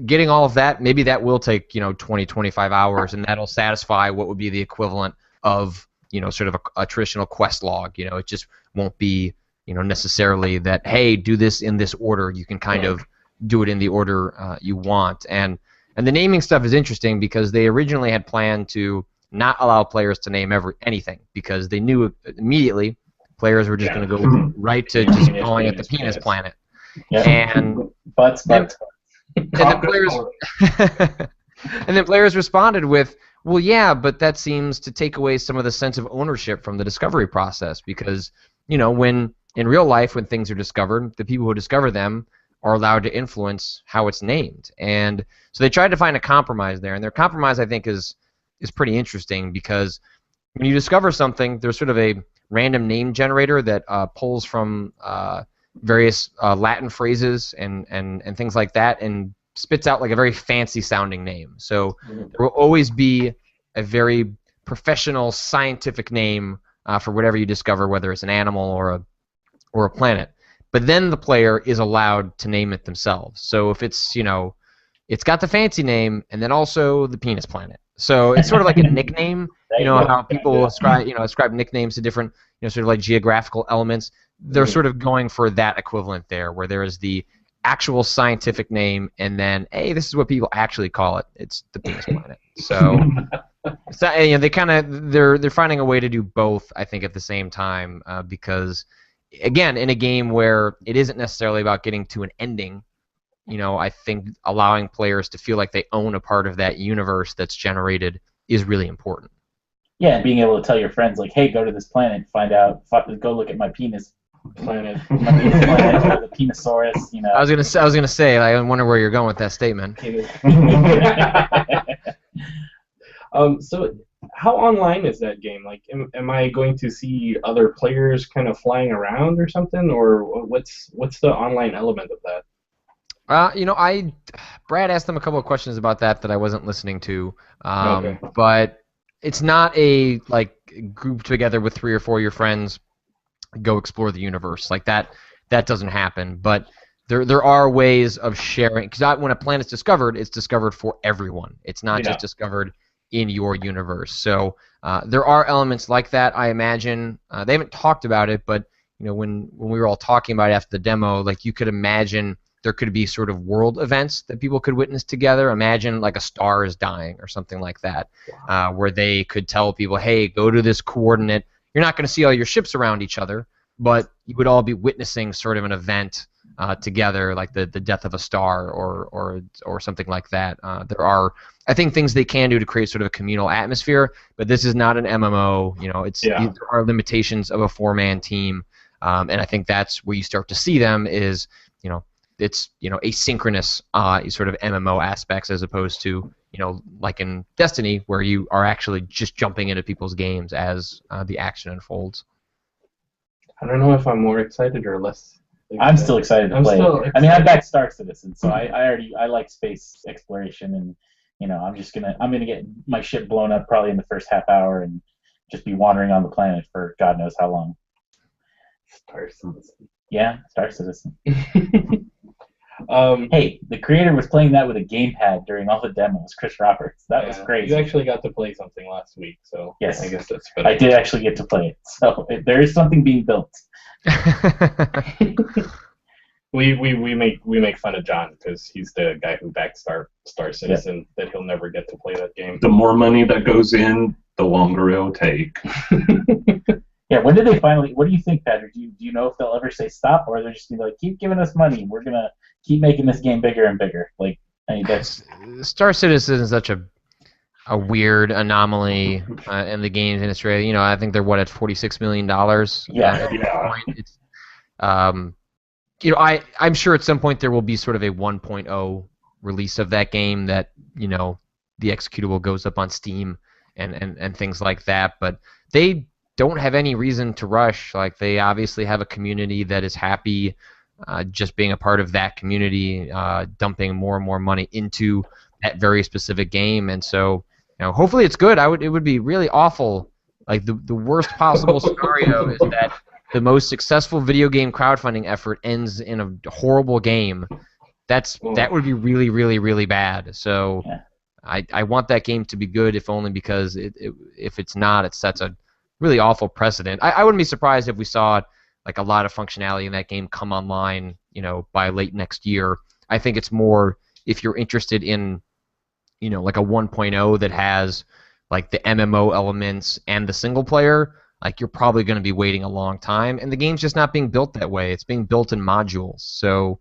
getting all of that, maybe that will take 20, 25 hours, and that'll satisfy what would be the equivalent of sort of a traditional quest log. It just won't be necessarily that, hey, do this in this order. You can kind of do it in the order you want. And the naming stuff is interesting because they originally had planned to not allow players to name anything, because they knew immediately players were just going to go right to just calling it the penis planet. Yeah. And And then players responded with, well, yeah, but that seems to take away some of the sense of ownership from the discovery process, because when in real life, when things are discovered, the people who discover them are allowed to influence how it's named. And so they tried to find a compromise there, and their compromise, I think, is pretty interesting, because when you discover something, there's sort of a random name generator that pulls from various Latin phrases and things like that, and spits out like a very fancy sounding name. So there will always be a very professional scientific name for whatever you discover, whether it's an animal or a planet. But then the player is allowed to name it themselves. So if it's, it's got the fancy name and then also the penis planet. So it's sort of like a nickname, how people ascribe nicknames to different, sort of like geographical elements. They're sort of going for that equivalent there, where there is the actual scientific name and then, hey, this is what people actually call it. It's the penis planet. So they're finding a way to do both, I think, at the same time, because again, in a game where it isn't necessarily about getting to an ending, I think allowing players to feel like they own a part of that universe that's generated is really important. Yeah, and being able to tell your friends, like, hey, go to this planet, find out, go look at my penis planet, the Penisaurus, I was gonna say, I wonder where you're going with that statement. So how online is that game? Like, am I going to see other players kind of flying around or something, or what's the online element of that? Brad asked them a couple of questions about that I wasn't listening to, Okay. but it's not a group together with 3 or 4 of your friends, go explore the universe like that. That doesn't happen, but there are ways of sharing, because when a planet's discovered, it's discovered for everyone. It's not just discovered in your universe. So there are elements like that, I imagine. They haven't talked about it, but when we were all talking about it after the demo, like, you could imagine there could be sort of world events that people could witness together. Imagine like a star is dying or something like that, where they could tell people, hey, go to this coordinate. You're not going to see all your ships around each other, but you would all be witnessing sort of an event together, like the death of a star or something like that. There are, I think, things they can do to create sort of a communal atmosphere, but this is not an MMO. There are limitations of a 4-man team, and I think that's where you start to see them is, it's asynchronous sort of MMO aspects, as opposed to like in Destiny, where you are actually just jumping into people's games as the action unfolds. I don't know if I'm more excited or less. I'm still excited to play. I mean, I backed Star Citizen, so I like space exploration, and I'm gonna get my ship blown up probably in the first half hour and just be wandering on the planet for God knows how long. Star Citizen. Yeah, Star Citizen. Hey, the creator was playing that with a gamepad during all the demos, Chris Roberts. That was crazy. You actually got to play something last week, so yes, I guess that's better. I did actually get to play it, so there is something being built. we make fun of John because he's the guy who backed Star Citizen, that he'll never get to play that game. The more money that goes in, the longer it'll take. Yeah, when did they finally? What do you think, Patrick? Do you know if they'll ever say stop, or they're just gonna be like, keep giving us money? We're gonna keep making this game bigger and bigger. Like, I mean, that's Star Citizen is such a weird anomaly in the games industry. I think they're at $46 million. At this point. It's, I'm sure at some point there will be sort of a 1.0 release of that game that the executable goes up on Steam and things like that. But they don't have any reason to rush. Like, they obviously have a community that is happy just being a part of that community, dumping more and more money into that very specific game. And so, hopefully it's good. It would be really awful. Like, the worst possible scenario is that the most successful video game crowdfunding effort ends in a horrible game. That would be really, really, really bad. So I want that game to be good, if only because if it's not, it sets a really awful precedent. I wouldn't be surprised if we saw like a lot of functionality in that game come online, by late next year. I think it's more if you're interested in, like a 1.0 that has like the MMO elements and the single player, like, you're probably going to be waiting a long time, and the game's just not being built that way. It's being built in modules. So,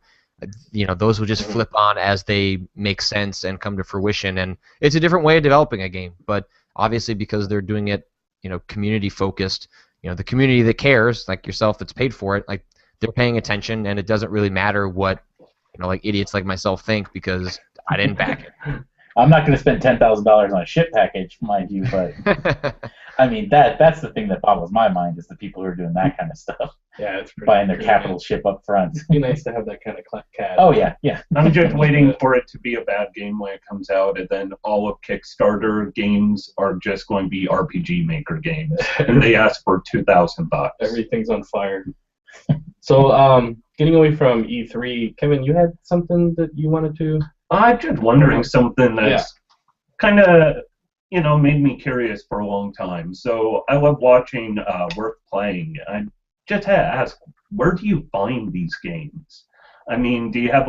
those will just flip on as they make sense and come to fruition, and it's a different way of developing a game. But obviously, because they're doing it community focused, the community that cares, like yourself, that's paid for it, like, they're paying attention, and it doesn't really matter what like idiots like myself think, because I didn't back it. I'm not going to spend $10,000 on a ship package, mind you, but I mean that's the thing that boggles my mind is the people who are doing that kind of stuff. Yeah, it's pretty, buying their capital ship up front. It'd be nice to have that kind of cash. Oh yeah. I'm just waiting for it to be a bad game when it comes out, and then all of Kickstarter games are just going to be RPG Maker games, and they ask for $2,000. Everything's on fire. So, getting away from E3, Kevin, you had something that you wanted to? I'm just wondering something that's kind of, made me curious for a long time. So I love watching Worth Playing. I just had to ask, where do you find these games? I mean, do you have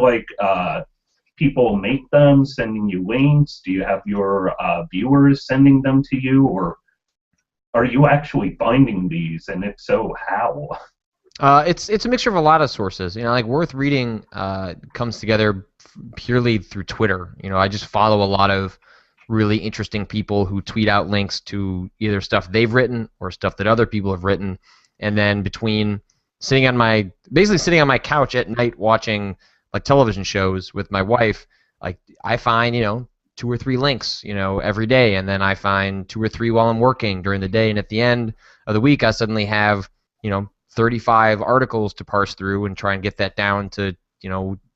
people make them, sending you links? Do you have your viewers sending them to you, or are you actually finding these? And if so, how? It's a mixture of a lot of sources. Like Worth Reading comes together purely through Twitter. I just follow a lot of really interesting people who tweet out links to either stuff they've written or stuff that other people have written, and then between sitting on my couch at night watching television shows with my wife, I find 2 or 3 links every day, and then I find 2 or 3 while I'm working during the day, and at the end of the week I suddenly have 35 articles to parse through and try and get that down to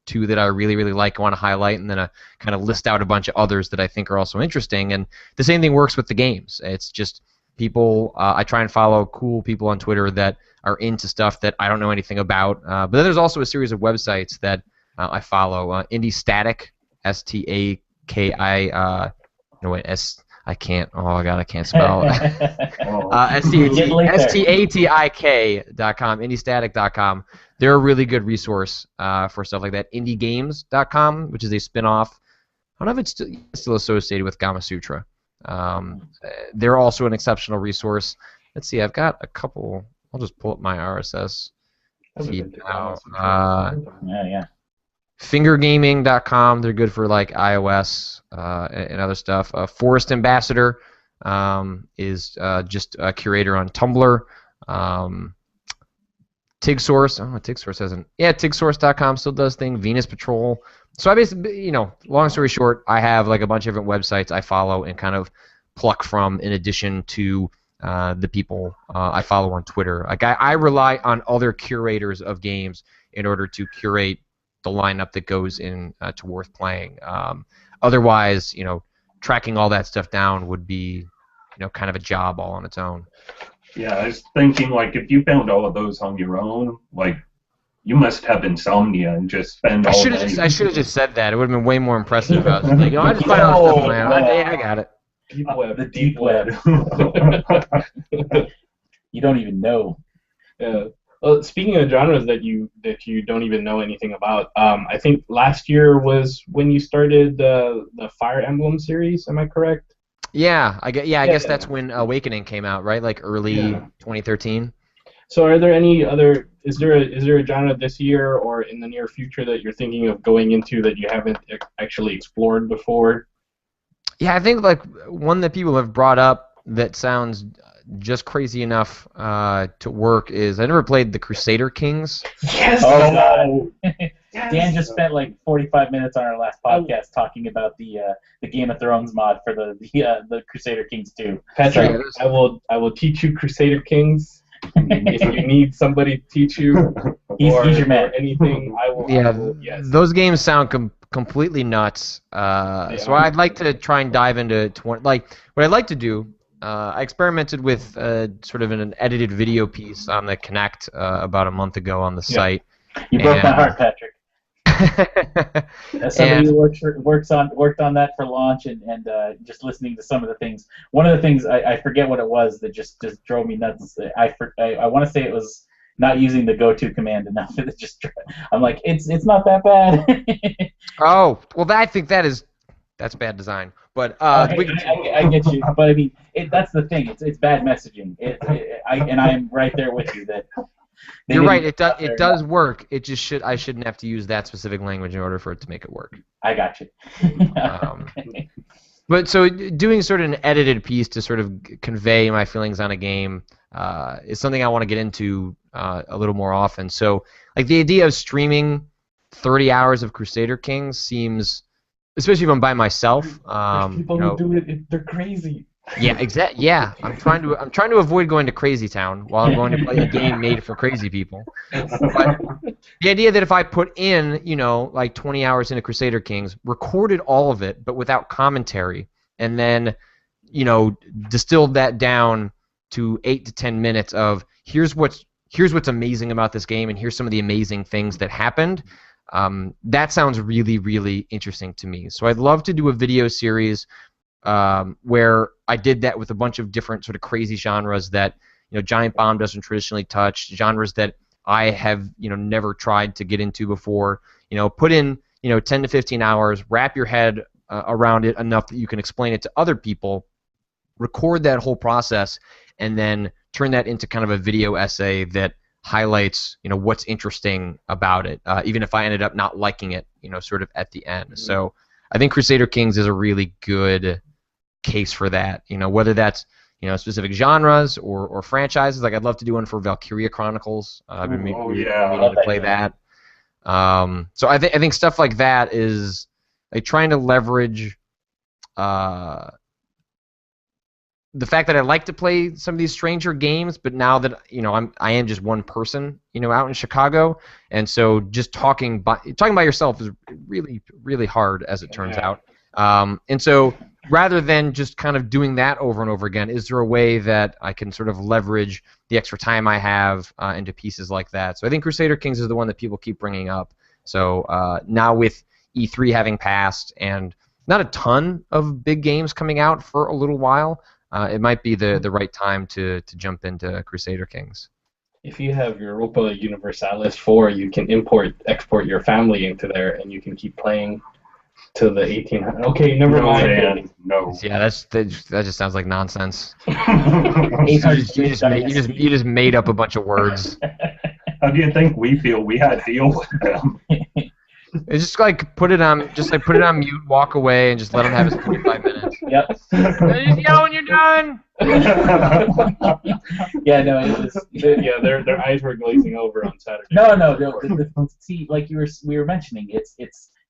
2 that I really, really like, want to highlight, and then I kind of list out a bunch of others that I think are also interesting. And the same thing works with the games. It's just people, I try and follow cool people on Twitter that are into stuff that I don't know anything about. But then there's also a series of websites that I follow. Indie Static, S-T-A-K-I, no wait, I can't. Oh God, I can't spell. STATIK.com, IndieStatic.com. They're a really good resource for stuff like that. IndieGames.com, which is a spin-off. I don't know if it's still associated with Gama Sutra. They're also an exceptional resource. Let's see. I've got a couple. I'll just pull up my RSS feed now. Yeah. Fingergaming.com, they're good for iOS and other stuff. Forest Ambassador is just a curator on Tumblr. TigSource, TigSource hasn't. Yeah, TigSource.com still does things. Venus Patrol. So I basically, long story short, I have a bunch of different websites I follow and kind of pluck from in addition to the people I follow on Twitter. I rely on other curators of games in order to curate the lineup that goes in to Worth Playing. Otherwise, tracking all that stuff down would be, kind of a job all on its own. Yeah, I was thinking, if you found all of those on your own, you must have insomnia and just spend all day. I should have just said that. It would have been way more impressive. I was I just find out stuff on my own. I got it. Deep web. The deep web. You don't even know. Yeah. Well, speaking of genres that you don't even know anything about, I think last year was when you started the Fire Emblem series. Am I correct? Yeah, I guess that's when Awakening came out, right? Early 2013. So, are there any other? Is there a genre this year or in the near future that you're thinking of going into that you haven't actually explored before? Yeah, I think one that people have brought up that sounds just crazy enough to work is I never played the Crusader Kings. Yes. Oh God. Dan just spent 45 minutes on our last podcast talking about the Game of Thrones mod for the Crusader Kings 2. Patrick, I will teach you Crusader Kings. If you need somebody to teach you he's your man. Or anything, I will. Yeah, yes. Those games sound completely nuts. So I'd like to try and dive into what I'd like to do. I experimented with sort of an edited video piece on the Connect about a month ago on the site. You broke my heart, Patrick. As somebody who worked on that for launch and just listening to some of the things. One of the things I forget what it was that just drove me nuts. I want to say it was not using the go-to command enough. I'm like, it's not that bad. Oh well, I think that's bad design. But I get you. But I mean, that's the thing. It's bad messaging. I'm right there with you that. You're right. It does work. I shouldn't have to use that specific language in order for it to make it work. I got you. But so doing sort of an edited piece to sort of convey my feelings on a game is something I want to get into a little more often. So the idea of streaming 30 hours of Crusader Kings seems especially if I'm by myself. There's people who do it. They're crazy. Yeah, exactly. Yeah, I'm trying to avoid going to Crazy Town while I'm going to play a game made for crazy people. But the idea that if I put in, like 20 hours into Crusader Kings, recorded all of it, but without commentary, and then, distilled that down to 8 to 10 minutes of here's what's amazing about this game, and here's some of the amazing things that happened. That sounds really, really interesting to me. So I'd love to do a video series where I did that with a bunch of different sort of crazy genres that Giant Bomb doesn't traditionally touch, genres that I have never tried to get into before. Put in 10 to 15 hours, wrap your head around it enough that you can explain it to other people, record that whole process, and then turn that into kind of a video essay that highlights what's interesting about it, even if I ended up not liking it sort of at the end. So I think Crusader Kings is a really good case for that. Whether that's specific genres or franchises. Like I'd love to do one for Valkyria Chronicles. I've been meaning to play that. So I think stuff like that is like trying to leverage the fact that I like to play some of these stranger games, but now that I am just one person out in Chicago, and so just talking by yourself is really, really hard, as it turns out. And so rather than just kind of doing that over and over again, is there a way that I can sort of leverage the extra time I have into pieces like that? So I think Crusader Kings is the one that people keep bringing up. So now with E3 having passed and not a ton of big games coming out for a little while, it might be the right time to jump into Crusader Kings. If you have Europa Universalis 4, you can export your family into there, and you can keep playing till the 1800s. Okay, never mind. Man, no. Yeah, that just sounds like nonsense. You just made up a bunch of words. How do you think we feel? We had to deal with them. It's just like put it on mute, walk away, and just let him have his 45 minutes. Yep. Just yell when you're done. Yeah, no, it was. Yeah, their eyes were glazing over on Saturday. No. See, like we were mentioning,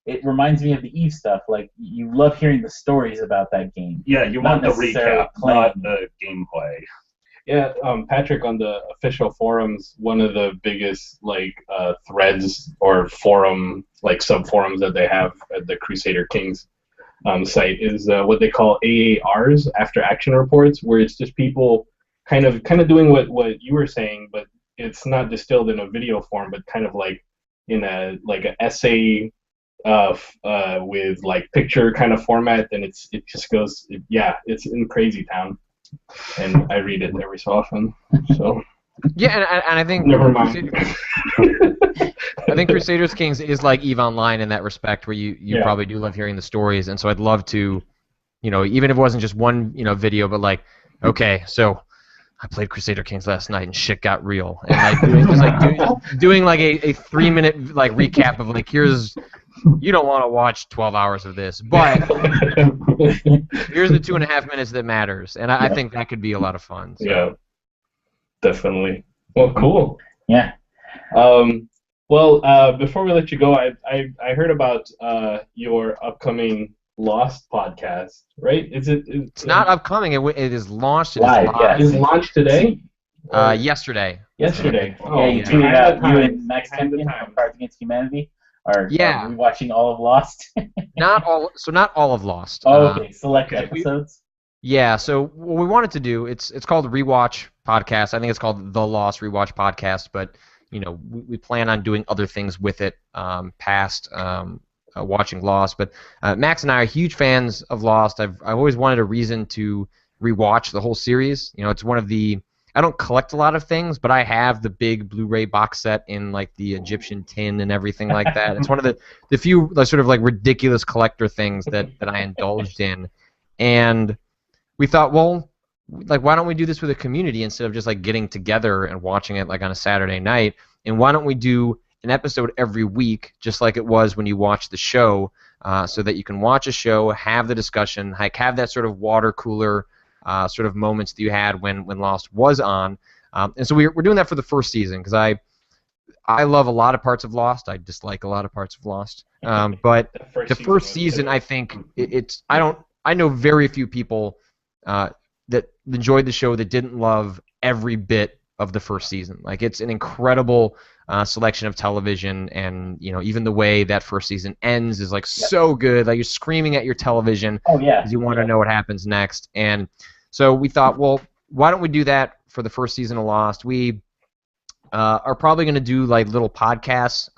it reminds me of the Eve stuff. Like you love hearing the stories about that game. Yeah, you want the recap, not the gameplay. Yeah, Patrick, on the official forums, one of the biggest threads or forum sub-forums that they have at the Crusader Kings site is what they call AARs, after action reports, where it's just people kind of doing what you were saying, but it's not distilled in a video form, but kind of like in an essay with like picture kind of format, and it just goes, it's in Crazy Town. And I read it every so often. So yeah, and I think never mind. I think Crusaders Kings is like EVE Online in that respect, where you probably do love hearing the stories, and so I'd love to, even if it wasn't just one video, but like, okay, so I played Crusader Kings last night and shit got real, and doing like a 3-minute recap of here's. You don't want to watch 12 hours of this, but here's the 2.5 minutes that matters, and I think that could be a lot of fun. So. Yeah, definitely. Well, cool. Yeah. Before we let you go, I heard about your upcoming Lost podcast, right? It's not upcoming. It is launched. It live. It is launched today. Yesterday. Yesterday. Oh, you tweeted out you and Max Temkin from Cards Against Humanity. Are we watching all of Lost? Not all of Lost. Oh, okay. Select episodes. Yeah. So what we wanted to do, it's called Rewatch Podcast. I think it's called The Lost Rewatch Podcast, but we plan on doing other things with it past watching Lost. But Max and I are huge fans of Lost. I've always wanted a reason to rewatch the whole series. It's one of the I don't collect a lot of things, but I have the big Blu-ray box set in the Egyptian tin and everything like that. It's one of the few sort of ridiculous collector things that I indulged in. And we thought, well, why don't we do this with a community instead of just getting together and watching it on a Saturday night? And why don't we do an episode every week, just like it was when you watch the show, so that you can watch a show, have the discussion, have that sort of water cooler sort of moments that you had when Lost was on. And so we're doing that for the first season, because I love a lot of parts of Lost. I dislike a lot of parts of Lost. But the first season, I think it's. I know very few people that enjoyed the show that didn't love every bit of the first season. Like, it's an incredible selection of television, and even the way that first season ends is like so good. Like, you're screaming at your television because you want to know what happens next. And so we thought, well, why don't we do that for the first season of Lost? We are probably going to do like little podcasts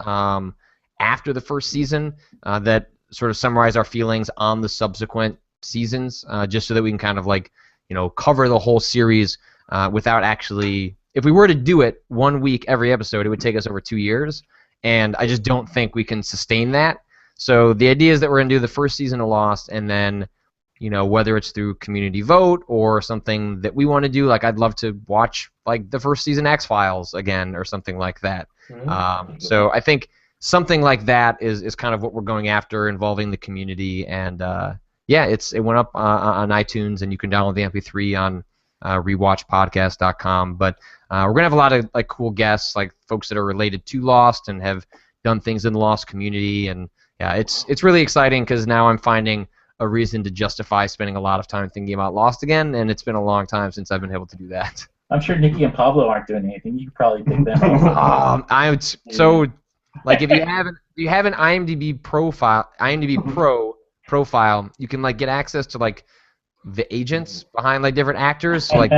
after the first season that sort of summarize our feelings on the subsequent seasons, just so that we can kind of like cover the whole series without actually. If we were to do it 1 week every episode, it would take us over 2 years, and I just don't think we can sustain that. So the idea is that we're going to do the first season of Lost, and then, whether it's through community vote or something that we want to do, like I'd love to watch like the first season X-Files again or something like that. So I think something like that is kind of what we're going after, involving the community. And it went up on iTunes, and you can download the MP3 on rewatchpodcast.com. But we're gonna have a lot of like cool guests, like folks that are related to Lost and have done things in the Lost community. And yeah, it's really exciting because now I'm finding a reason to justify spending a lot of time thinking about Lost again, and it's been a long time since I've been able to do that. I'm sure Nikki and Pablo aren't doing anything. You could probably pick them up. Like if you have an IMDb Pro profile, you can like get access to like the agents behind like different actors. So, like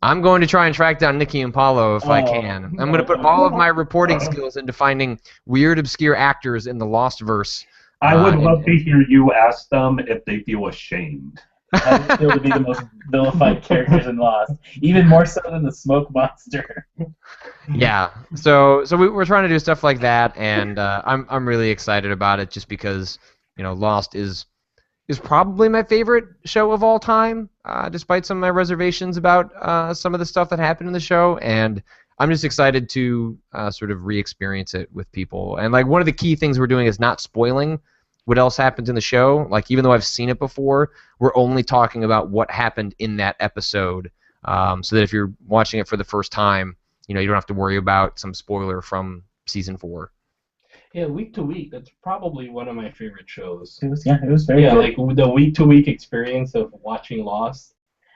I'm going to try and track down Nikki and Paulo if I can. I'm going to put all of my reporting skills into finding weird, obscure actors in the Lostverse. I would love to hear you ask them if they feel ashamed. I would feel to be the most vilified characters in Lost, even more so than the smoke monster. Yeah, so we're trying to do stuff like that, and I'm really excited about it just because Lost is probably my favorite show of all time, despite some of my reservations about some of the stuff that happened in the show, and I'm just excited to sort of re-experience it with people. And like one of the key things we're doing is not spoiling what else happens in the show. Like, even though I've seen it before, we're only talking about what happened in that episode, so that if you're watching it for the first time, you don't have to worry about some spoiler from season 4. Yeah, week to week, that's probably one of my favorite shows. It was very good. Like the week to week experience of watching Lost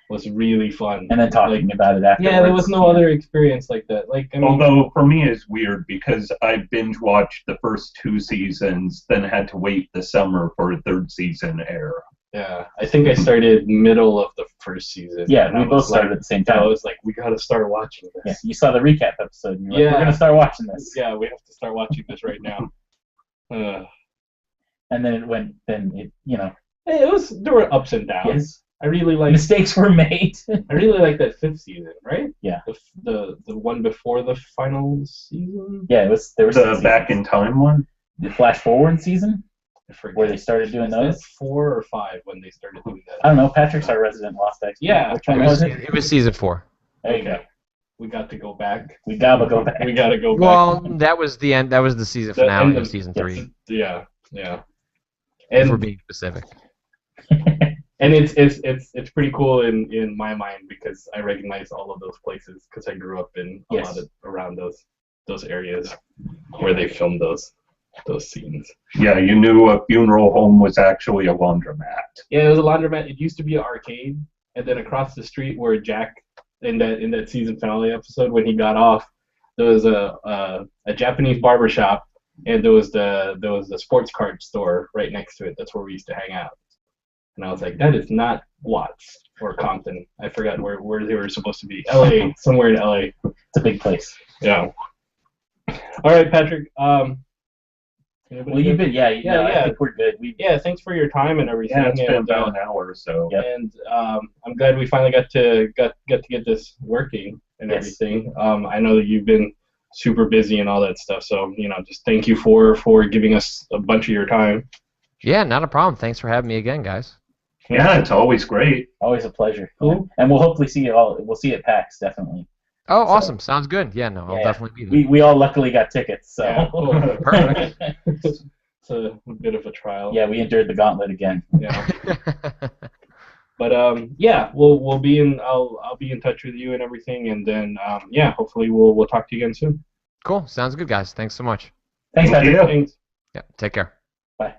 was really fun. And then talking about it afterwards. Yeah, there was no other experience like that. Like, I mean, although for me it's weird because I binge watched the first 2 seasons, then had to wait the summer for a 3rd season air. Yeah, I think I started middle of the first season. Yeah, we both started at the same time. I was like, we gotta start watching this. Yeah, you saw the recap episode. And you're like, we're gonna start watching this. Yeah, we have to start watching this right now. And then it went. It was, there were ups and downs. Yes. I really like mistakes were made. I really like that 5th season, right? Yeah. The one before the final season. Yeah, there was the back in time one. The flash forward season. I forget. Where they started doing those. 4 or 5 when they started doing that. I don't know. Patrick's our resident Lost expert. Yeah. Which one was it? It was season 4. There you go. We got to go back. We gotta go back. We gotta go back. Well, that was the end. That was the season finale of season 3. Yeah. And if we're being specific. And it's pretty cool in my mind because I recognize all of those places because I grew up in a lot of around those areas where they filmed those scenes. Yeah, you knew a funeral home was actually a laundromat. Yeah, it was a laundromat. It used to be an arcade, and then across the street where Jack in that season finale episode when he got off, there was a Japanese barbershop, and there was the sports card store right next to it. That's where we used to hang out. And I was like, that is not Watts or Compton. I forgot where they were supposed to be. LA, somewhere in LA. It's a big place. Yeah. All right, Patrick. Well, you've been, I think we're good. Thanks for your time and everything. Yeah, it's been about an hour or so. Yep. And I'm glad we finally got to get this working and everything. I know that you've been super busy and all that stuff, so just thank you for giving us a bunch of your time. Yeah, not a problem. Thanks for having me again, guys. Yeah, it's always great. Always a pleasure. Cool. And we'll hopefully see you all. We'll see you at PAX, definitely. Oh, awesome. Sounds good. Yeah, no, I'll definitely be there. We all luckily got tickets, so. Yeah, cool. Perfect. It's a bit of a trial. Yeah, we endured the gauntlet again. Yeah. But we'll be in. I'll be in touch with you and everything, and then hopefully we'll talk to you again soon. Cool. Sounds good, guys. Thanks so much. Thanks, Thank Patrick. you. Thanks. Yeah. Take care. Bye.